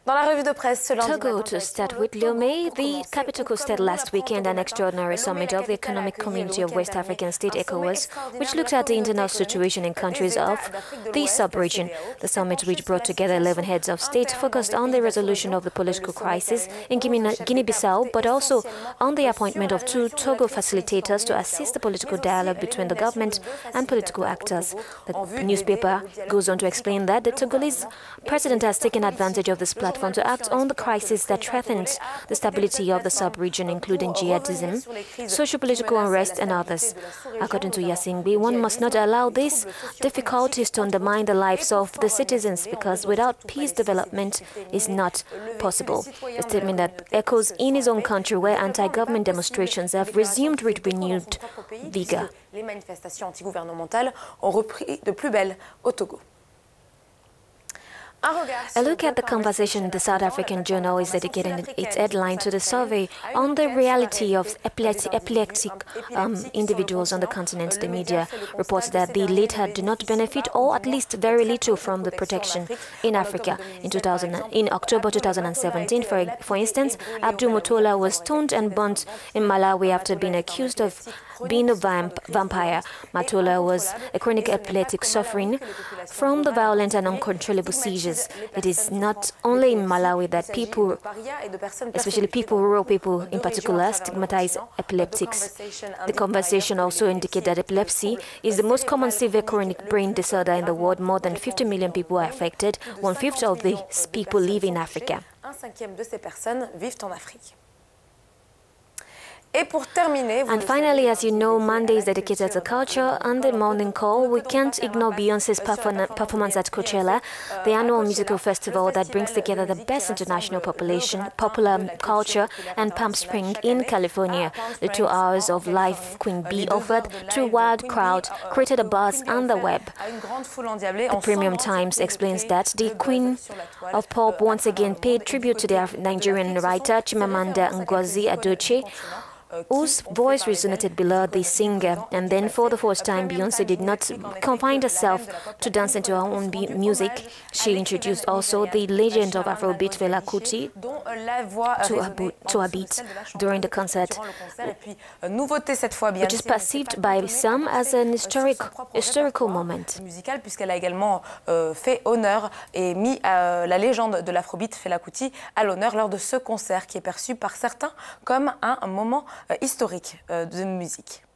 Dans la revue de presse ce lundi Togo, to start with Lomé, the capital hosted last weekend an extraordinary summit of the Economic Community of West African State ECOWAS, which looked at the internal situation in countries of the sub-region. The summit, which brought together 11 heads of state, focused on the resolution of the political crisis in Guinea-Bissau, but also on the appointment of 2 Togo facilitators to assist the political dialogue between the government and political actors. The newspaper goes on to explain that the Togolese president has taken advantage of this platform to act on the crisis that threatens the stability of the sub-region, including jihadism, socio-political unrest and others. According to Yasingbe, one must not allow these difficulties to undermine the lives of the citizens, because without peace, development is not possible. A statement that echoes in his own country, where anti-government demonstrations have resumed with renewed vigor. Les manifestations anti-gouvernementales ont repris de plus belle au Togo. A look at the conversation in the South African Journal is dedicating its headline to the survey on the reality of epileptic individuals on the continent. The media reports that the latter do not benefit, or at least very little, from the protection in Africa. In October 2017, for instance, Abdul Mutola was stoned and burnt in Malawi after being accused of being a vampire. Matola was a chronic epileptic suffering from the violent and uncontrollable seizures. It is not only in Malawi that people, especially rural people in particular, stigmatize epileptics. The conversation also indicates that epilepsy is the most common severe chronic brain disorder in the world. More than 50 million people are affected. 1/5 of these people live in Africa. 1/5 de ces personnes vivent en Afrique. And finally, as you know, Monday is dedicated to culture. On the morning call, we can't ignore Beyoncé's performance at Coachella, the annual musical festival that brings together the best international popular culture, and Palm Springs in California. The 2 hours of live Queen Bee offered to a wild crowd created a buzz on the web. The Premium Times explains that the Queen of Pop once again paid tribute to the Nigerian writer Chimamanda Ngozi Adichie, whose voice resonated below the singer. And then, for the first time, Beyoncé did not confine herself to dancing to her own music. She introduced also the legend of Afrobeat Fela Kuti to her beat during the concert, which is perceived by some as an historical moment. Puisqu'elle a également fait honneur et mis la légende de l'Afrobeat Fela Kuti à l'honneur lors de ce concert, qui est perçu par certains comme un moment historique de musique.